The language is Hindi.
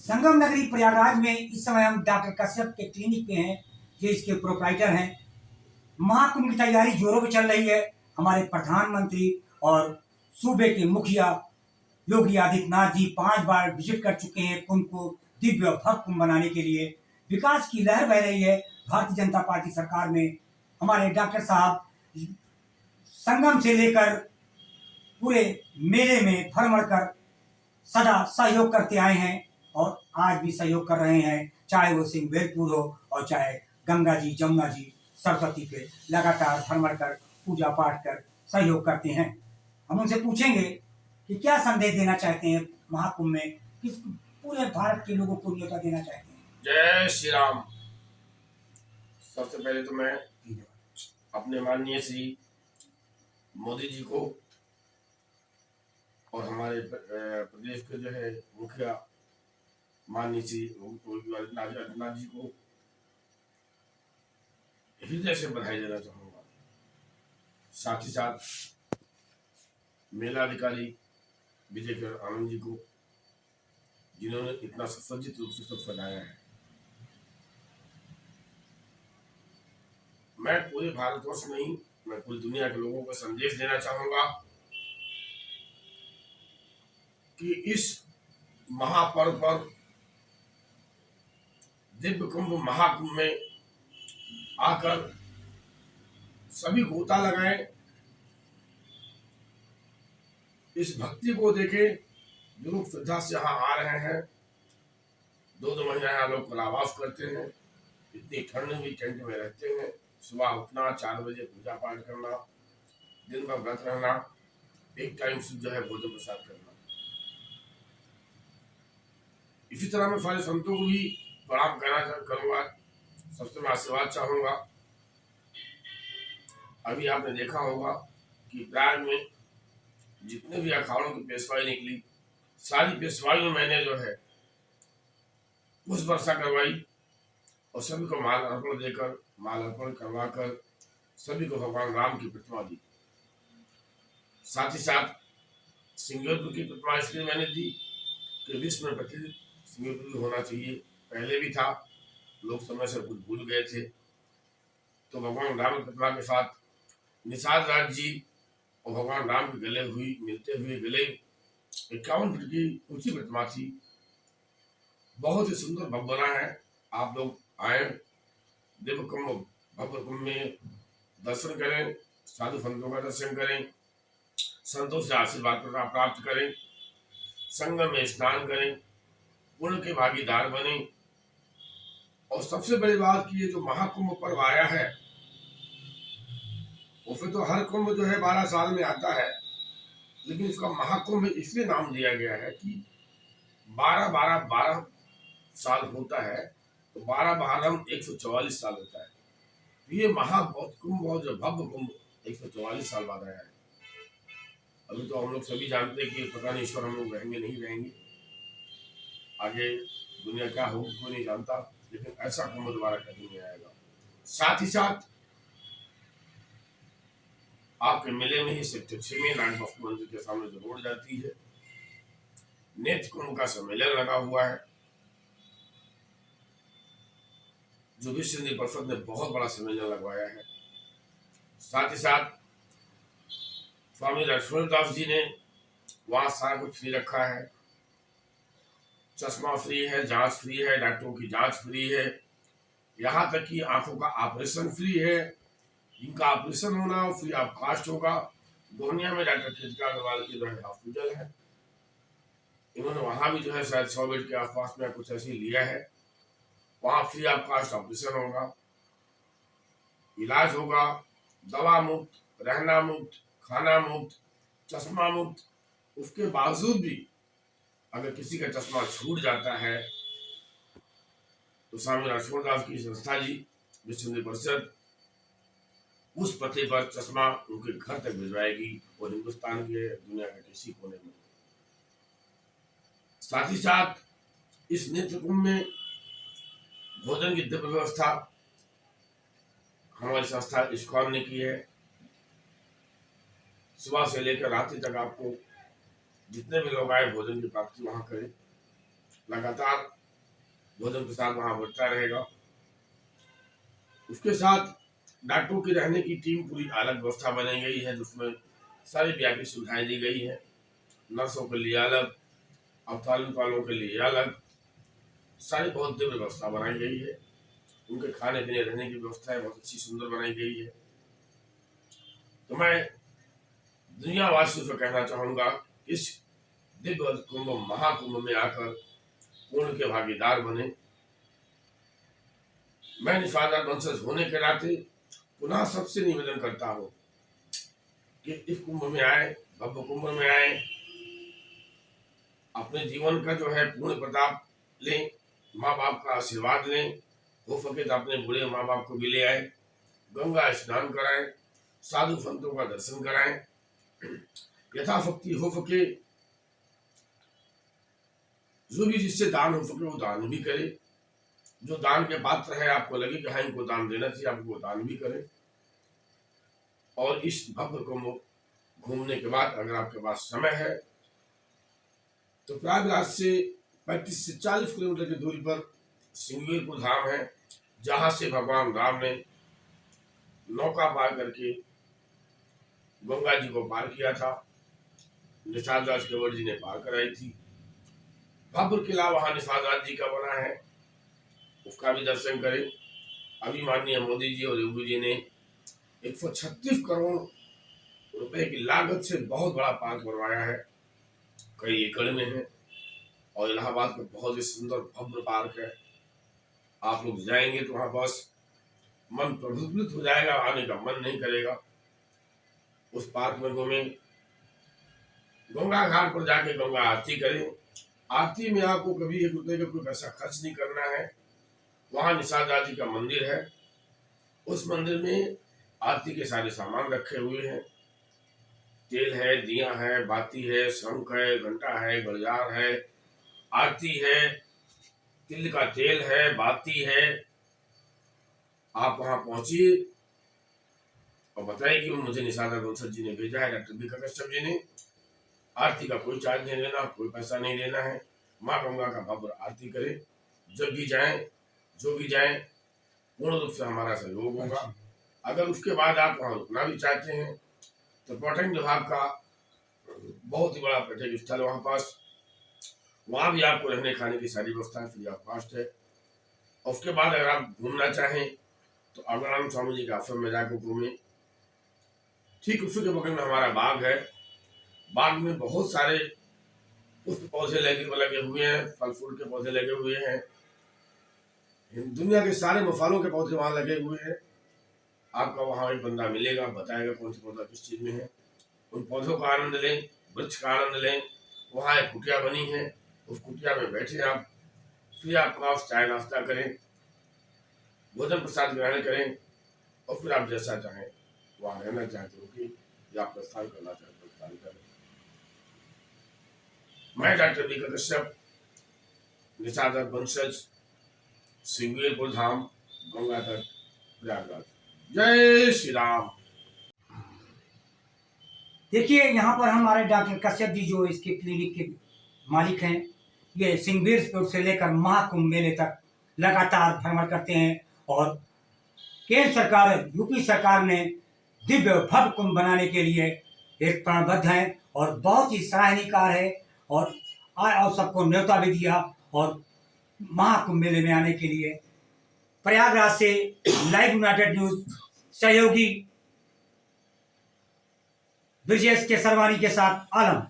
संगम नगरी प्रयागराज में इस समय हम डॉक्टर कश्यप के क्लिनिक पे हैं, जो इसके प्रोप्राइटर हैं। महाकुंभ की तैयारी जोरों पे चल रही है। हमारे प्रधानमंत्री और सूबे के मुखिया योगी आदित्यनाथ जी 5 बार विजिट कर चुके हैं कुंभ को दिव्य भव्य कुंभ बनाने के लिए। विकास की लहर बह रही है भारतीय जनता पार्टी सरकार में। हमारे डॉक्टर साहब संगम से लेकर पूरे मेले में भर कर सदा सहयोग करते आए हैं और आज भी सहयोग कर रहे हैं, चाहे वो सिंहवेलपुर हो और चाहे गंगा जी, जमुना जी, सरस्वती पे लगातार भर कर पूजा पाठ कर सहयोग करते हैं। हम उनसे पूछेंगे कि क्या संदेश देना चाहते हैं महाकुंभ में, किस पूरे भारत के लोगों को न्योता देना चाहते हैं। जय श्री राम। सबसे पहले तो मैं अपने माननीय श्री मोदी जी को और हमारे प्रदेश के जो है मुखिया माननीय श्री योगी आदित्यनाथ जी को हृदय से बधाई देना चाहूंगा। साथ ही साथ मेला अधिकारी विजय किरण आनंद जी को, जिन्होंने इतना सुसज्जित रूप से सब सजाया है। मैं पूरे भारतवर्ष में ही, मैं पूरी दुनिया के लोगों को संदेश देना चाहूंगा कि इस महापर्व पर, दिव्य कुंभ महाकुंभ में आकर सभी गोता लगाएं, इस भक्ति को देखें। जो लोग श्रद्धा से यहाँ आ रहे हैं, 2-2 महीना यहाँ लोग कलावास करते हैं, इतनी ठंड में भी टेंट में रहते हैं। सुबह उठना, 4 बजे पूजा पाठ करना, दिन भर व्रत रहना, एक टाइम से जो है भोजन प्रसाद करना। इसी तरह मैं सारे संतों को भी प्रणाम करूंगा, सबसे मैं आशीर्वाद चाहूंगा। अभी आपने देखा होगा कि प्रयाग में जितने भी अखाड़ों की पेशवाई निकली, सारी पेशवाई में मैंने जो है पुष्प वर्षा करवाई और सभी को माल अर्पण देकर, माल अर्पण करवाकर सभी को भगवान राम की प्रतिमा दी। साथ ही साथ सिंहवेलपुर की प्रतिमा इसलिए मैंने दी कि विश्व में प्रसिद्ध सिंहवेलपुर होना चाहिए। पहले भी था, लोग समय से कुछ भूल गए थे। तो भगवान राम की प्रतिमा के साथ निषाद राज जी और भगवान राम के गले हुई मिलते हुए गले 51 फीट की ऊंची प्रतिमा थी। बहुत ही सुंदर भव्य बना है। आप लोग आए, दिव्य कुंभ भव्य कुंभ में दर्शन करें, साधु संतों का दर्शन करें, संतों से आशीर्वाद प्राप्त करें, संगम में स्नान करें, पुण्य के भागीदार बने। और सबसे बड़ी बात कि ये जो महाकुंभ पर्व आया है, उसमें तो हर कुंभ जो है 12 साल में आता है, लेकिन इसका महाकुंभ इसलिए नाम दिया गया है कि 12 साल होता है, तो 12 144 साल होता है। तो ये महाकुंभ और जो भव्य कुंभ 144 साल बाद आया है। अभी तो हम लोग सभी जानते हैं कि पता नहीं ईश्वर हम लोग रहेंगे नहीं रहेंगे, आगे दुनिया क्या होगी कोई नहीं जानता, लेकिन ऐसा कुंभ दोबारा कहीं नहीं आएगा। साथ ही साथ आपके मेले में ही सेक्टर 6 में नाग मंदिर के सामने जो रोड जाती है, नेत्र कुंभ का सम्मेलन लगा हुआ है, जो विश्व हिंदी परिषद ने बहुत बड़ा सम्मेलन लगवाया है। साथ ही साथ स्वामी लक्ष्मणदास जी ने वहां सारा कुछ फ्री रखा है। चश्मा फ्री है, जांच फ्री है, डॉक्टरों की जांच फ्री है, यहाँ तक कि आंखों का ऑपरेशन फ्री है। जिनका ऑपरेशन होना हो फ्री ऑफ कास्ट होगा। गोनिया में डॉक्टर कृतिका अग्रवाल की जो है हॉस्पिटल है, इन्होंने वहां भी जो है शायद 100 बेड के आसपास में कुछ ऐसे लिया है। वहां फ्री ऑफ कास्ट ऑपरेशन होगा, इलाज होगा, दवा मुक्त, रहना मुक्त, खाना मुक्त, चश्मा मुक्त। उसके बावजूद भी अगर किसी का चश्मा छूट जाता है तो स्वामी लक्ष्मणदास की संस्था जी विश्व हिंदी परिषद उस पते पर चश्मा उनके घर तक भिजवाएगी, और हिंदुस्तान के दुनिया के किसी कोने में। साथ ही साथ इस नेत्र कुंभ में भोजन की दिव्य व्यवस्था हमारी संस्था इस्कॉन ने की है। सुबह से लेकर रात्रि तक आपको जितने भी लोग आए भोजन की प्राप्ति वहां करें। लगातार भोजन प्रसाद वहाँ बढ़ता रहेगा। उसके साथ डॉक्टरों की रहने की टीम पूरी अलग व्यवस्था बनाई गई है, जिसमें सारी व्यापी सुविधाएं दी गई है। नर्सों के लिए अलग, अवतालन वालों के लिए अलग, सारी बहुत दिव्य व्यवस्था बनाई गई है। उनके खाने पीने रहने की व्यवस्थाएं बहुत अच्छी सुंदर बनाई गई है। तो मैं दुनिया वासियों से कहना चाहूंगा, इस दिव्य कुंभ महाकुंभ में आकर पूर्ण के भागीदार बने। मैं निषाद वंशज होने के नाते पुनः सबसे निवेदन करता हूं कि इस कुंभ में आए, भव्य कुंभ में आए, अपने जीवन का जो है पूर्ण प्रताप लें, माँ बाप का आशीर्वाद लें, हो सके तो अपने बूढ़े माँ बाप को भी ले आए, गंगा स्नान कराएं, साधु संतों का दर्शन कराएं, यथाशक्ति हो सके जो भी जिससे दान हो सके वो दान भी करे। जो दान के पात्र है, आपको लगे कि हाँ इनको दान देना चाहिए, आप वो दान भी करें। और इस भव्य को घूमने के बाद अगर आपके पास समय है तो प्रयागराज से 35 से 40 किलोमीटर की दूरी पर सिंगवीरपुर धाम है, जहां से भगवान राम ने नौका पार करके गंगा जी को पार किया था। निषाद राज केवट जी ने पार कराई थी। भव्य किला वहां निषाद राज जी का बना है, उसका भी दर्शन करें। अभी माननीय मोदी जी और योगी जी ने 136 करोड़ रुपए की लागत से बहुत बड़ा पार्क बनवाया है, कई एकड़ में है, और इलाहाबाद का बहुत ही सुंदर भव्य पार्क है। आप लोग जाएंगे तो वहां बस मन प्रफुल्लित हो जाएगा, आने का मन नहीं करेगा। उस पार्क में घूमें, गंगा घाट पर जाके गंगा आरती करें। आरती में आपको कभी 1 रुपए का कोई पैसा खर्च नहीं करना है। वहां निषाद राज जी का मंदिर है, उस मंदिर में आरती के सारे सामान रखे हुए हैं। तेल है, दिया है, बाती है, शंख है, घंटा है, घड़ियाल है, आरती है, तिल का तेल है, बाती है। आप वहां पहुंचिए और बताइए कि मुझे निषाद वंशज जी ने भेजा है, डॉक्टर बीका कश्यप जी ने। आरती का कोई चार्ज नहीं लेना, कोई पैसा नहीं देना है। माँ गंगा का भव्य आरती करें। जब भी जाएं, जो भी जाएं, पूर्ण रूप से हमारा सहयोग होगा। अगर उसके बाद आप वहां रुकना भी चाहते हैं तो पर्यटन विभाग का बहुत ही बड़ा पर्यटक स्थल वहां पास, वहां भी आपको रहने खाने की सारी व्यवस्था फ्री ऑफ कॉस्ट है। और उसके बाद अगर आप घूमना चाहें तो अगराम स्वामी जी के आश्रम में जाकर घूमें। ठीक उसी के बगल में हमारा बाग है, बाग में बहुत सारे पुष्प पौधे लगे हुए हैं, फल फूल के पौधे लगे हुए हैं, दुनिया के सारे मसालों के पौधे वहां लगे हुए हैं। आपका वहां एक बंदा मिलेगा, बताएगा कौन सा पौधा किस चीज में है। उन पौधों का आनंद लें, वृक्ष का आनंद लें। वहां एक कुटिया बनी है, उस कुटिया में बैठे आप फ्री ऑफ कॉस्ट चाय नाश्ता करें, भोजन प्रसाद ग्रहण करें, और फिर आप जैसा चाहें वहां रहना चाहें तो रुकिए, या आप प्रस्थान करना चाहें तो प्रस्थान करें। मैं डॉक्टर बीका कश्यप, निषाद वंशज, सिंगवीरपुर धाम, गंगा तट, प्रयागराज। जय श्री राम। देखिए यहाँ पर हमारे डॉक्टर कश्यप जी जो इसके क्लिनिक के मालिक हैं, ये सिंगवीरपुर से लेकर महाकुंभ मेले तक लगातार भ्रमण करते हैं। और केंद्र सरकार, यूपी सरकार ने दिव्य भव्य कुंभ बनाने के लिए एक प्रणबद्ध है और बहुत ही सराहनीय कार्य है। और सबको न्योता भी दिया और महाकुंभ मेले में आने के लिए। प्रयागराज से लाइव यूनाइटेड न्यूज सहयोगी ब्रिजेश के सरवानी के साथ आलम।